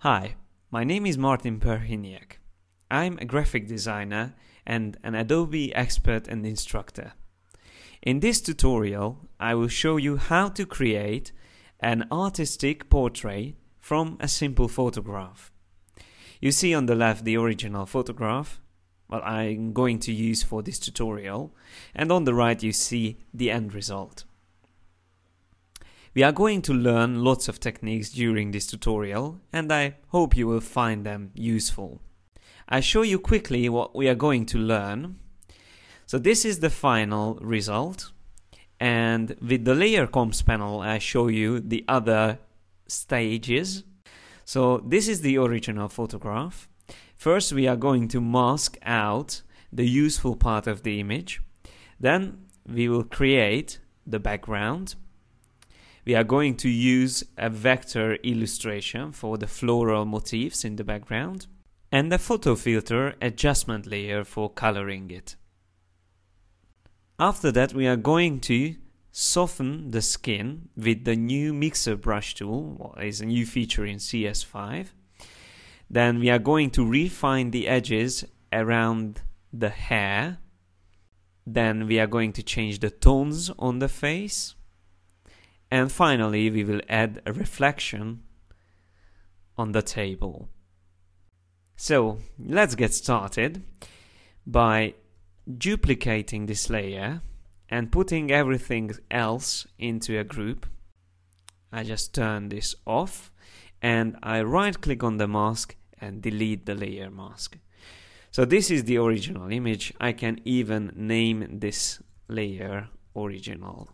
Hi, my name is Martin Perhiniak. I'm a graphic designer and an Adobe expert and instructor. In this tutorial, I will show you how to create an artistic portrait from a simple photograph. You see on the left the original photograph, what I'm going to use for this tutorial, and on the right you see the end result. We are going to learn lots of techniques during this tutorial, and I hope you will find them useful. I show you quickly what we are going to learn. So this is the final result, and with the layer comps panel I show you the other stages. So this is the original photograph. First we are going to mask out the useful part of the image. Then we will create the background. We are going to use a vector illustration for the floral motifs in the background and a photo filter adjustment layer for coloring it. After that we are going to soften the skin with the new mixer brush tool, what is a new feature in CS5. Then we are going to refine the edges around the hair. Then we are going to change the tones on the face. And finally, we will add a reflection on the table. So, let's get started by duplicating this layer and putting everything else into a group. I just turn this off and I right-click on the mask and delete the layer mask. So this is the original image. I can even name this layer original.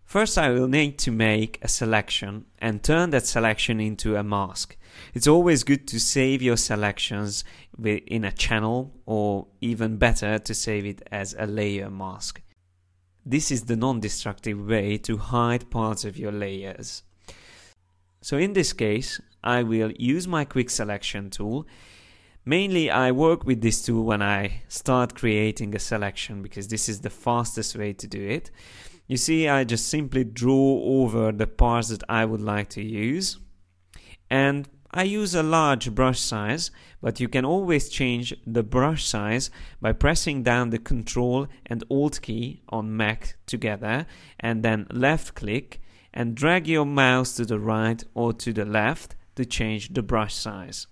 First I will need to make a selection and turn that selection into a mask. It's always good to save your selections in a channel, or even better to save it as a layer mask. This is the non-destructive way to hide parts of your layers. So in this case I will use my quick selection tool. Mainly I work with this tool when I start creating a selection because this is the fastest way to do it. You see, I just simply draw over the parts that I would like to use, and I use a large brush size, but you can always change the brush size by pressing down the Ctrl and Alt key on Mac together and then left click and drag your mouse to the right or to the left to change the brush size.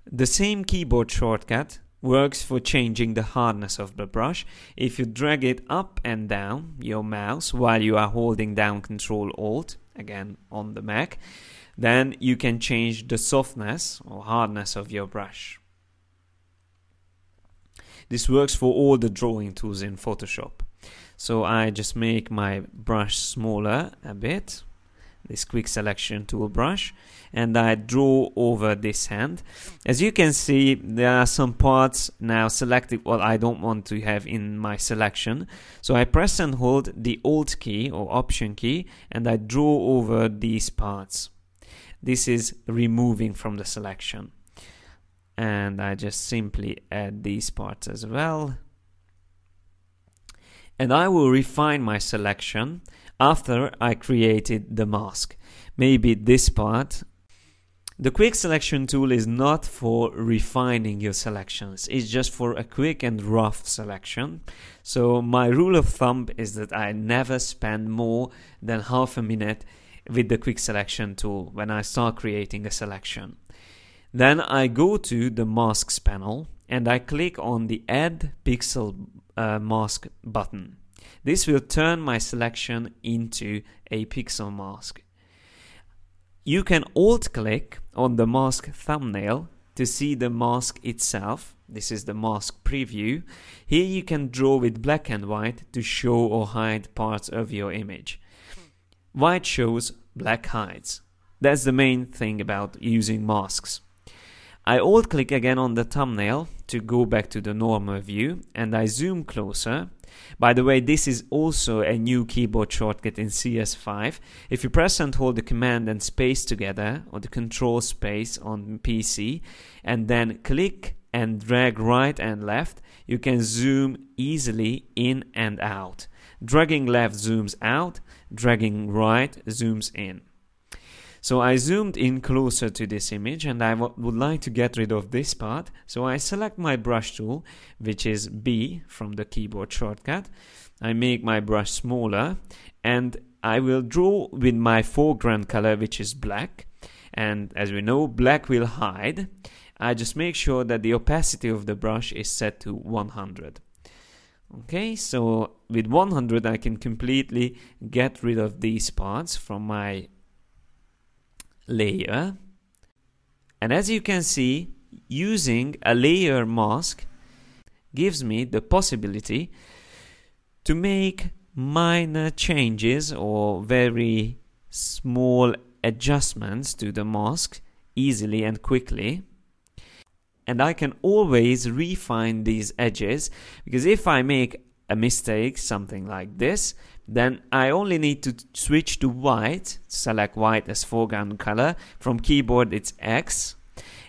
The same keyboard shortcut works for changing the hardness of the brush. If you drag it up and down your mouse while you are holding down Ctrl Alt, again on the Mac, then you can change the softness or hardness of your brush. This works for all the drawing tools in Photoshop. So I just make my brush smaller a bit, this quick selection tool brush, and I draw over this hand. As you can see, there are some parts now selected what I don't want to have in my selection. So I press and hold the Alt key or Option key and I draw over these parts. This is removing from the selection. And I just simply add these parts as well. And I will refine my selection after I created the mask. Maybe this part. The quick selection tool is not for refining your selections. It's just for a quick and rough selection. So my rule of thumb is that I never spend more than half a minute with the quick selection tool when I start creating a selection. Then I go to the masks panel and I click on the Add Pixel Mask button. This will turn my selection into a pixel mask. You can alt-click on the mask thumbnail to see the mask itself. This is the mask preview. Here you can draw with black and white to show or hide parts of your image. White shows, black hides. That's the main thing about using masks. I alt-click again on the thumbnail to go back to the normal view and I zoom closer. By the way, this is also a new keyboard shortcut in CS5. If you press and hold the Command and Space together, or the Control Space on PC, and then click and drag right and left, you can zoom easily in and out. Dragging left zooms out, dragging right zooms in. So I zoomed in closer to this image and I would like to get rid of this part. So I select my brush tool, which is B from the keyboard shortcut. I make my brush smaller and I will draw with my foreground color, which is black. And as we know, black will hide. I just make sure that the opacity of the brush is set to 100. Okay, so with 100 I can completely get rid of these parts from my layer. And as you can see, using a layer mask gives me the possibility to make minor changes or very small adjustments to the mask easily and quickly. And I can always refine these edges, because if I make a mistake, something like this, then I only need to switch to white, select white as foreground color. From keyboard it's X,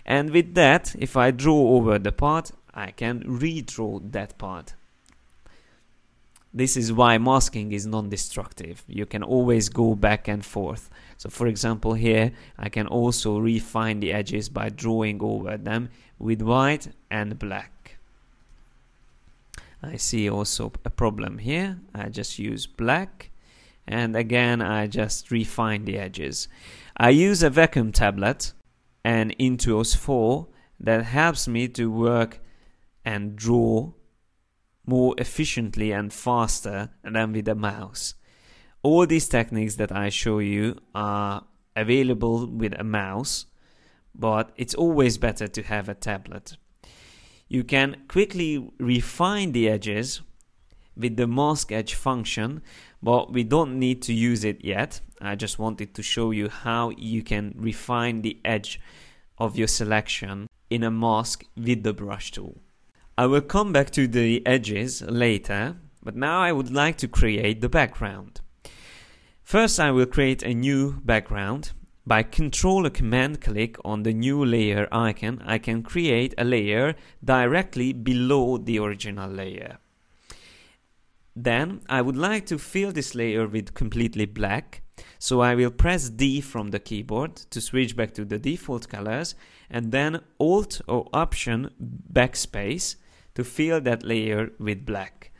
and with that, if I draw over the part, I can redraw that part. This is why masking is non-destructive. You can always go back and forth. So for example here, I can also refine the edges by drawing over them with white and black. I see also a problem here. I just use black and again I just refine the edges. I use a vacuum tablet and Intuos 4 that helps me to work and draw more efficiently and faster than with a mouse. All these techniques that I show you are available with a mouse, but it's always better to have a tablet. You can quickly refine the edges with the mask edge function, but we don't need to use it yet. I just wanted to show you how you can refine the edge of your selection in a mask with the brush tool. I will come back to the edges later, but now I would like to create the background. First I will create a new background. By Control or Command click on the new layer icon, I can create a layer directly below the original layer. Then I would like to fill this layer with completely black, so I will press D from the keyboard to switch back to the default colors, and then Alt or Option backspace to fill that layer with black.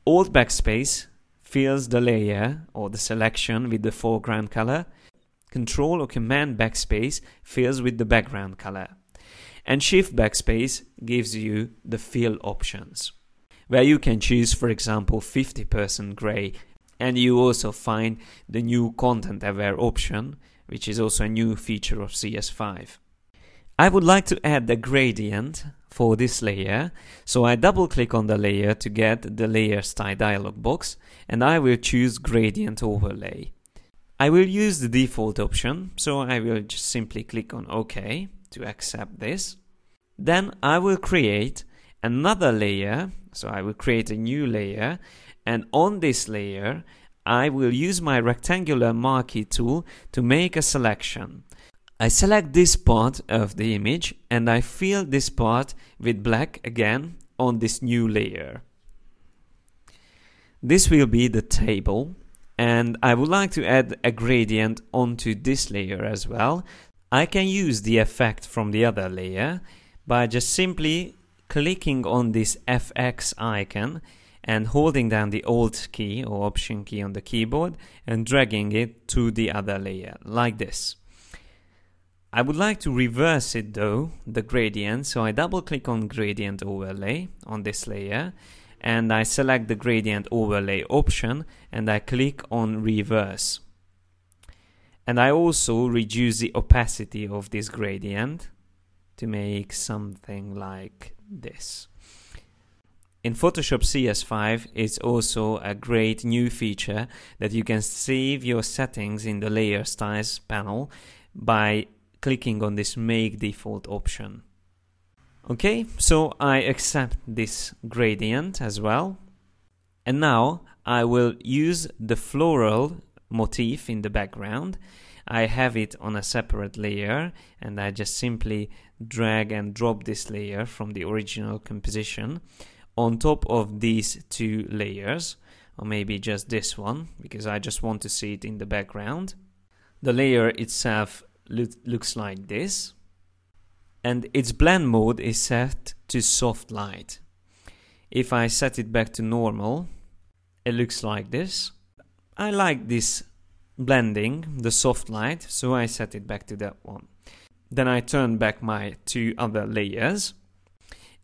Alt backspace fills the layer or the selection with the foreground color. Control or Command backspace fills with the background color. And Shift backspace gives you the fill options, where you can choose, for example, 50% gray. And you also find the new content aware option, which is also a new feature of CS5. I would like to add the gradient for this layer, so I double click on the layer to get the layer style dialog box, and I will choose gradient overlay. I will use the default option, so I will just simply click on OK to accept this. Then I will create another layer, so I will create a new layer, and on this layer I will use my rectangular marquee tool to make a selection. I select this part of the image and I fill this part with black again on this new layer. This will be the table, and I would like to add a gradient onto this layer as well. I can use the effect from the other layer by just simply clicking on this FX icon and holding down the Alt key or Option key on the keyboard and dragging it to the other layer, like this. I would like to reverse it though, the gradient, so I double click on Gradient Overlay on this layer and I select the Gradient Overlay option and I click on Reverse. And I also reduce the opacity of this gradient to make something like this. In Photoshop CS5 it's also a great new feature that you can save your settings in the Layer Styles panel by clicking on this Make Default option. Okay, so I accept this gradient as well. And now I will use the floral motif in the background. I have it on a separate layer and I just simply drag and drop this layer from the original composition on top of these two layers, or maybe just this one because I just want to see it in the background. The layer itself looks like this, and its blend mode is set to soft light. If I set it back to normal, it looks like this. I like this blending, the soft light, so I set it back to that one. Then I turn back my two other layers,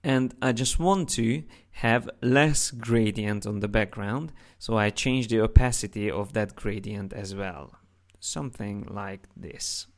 and I just want to have less gradient on the background, so I change the opacity of that gradient as well. Something like this.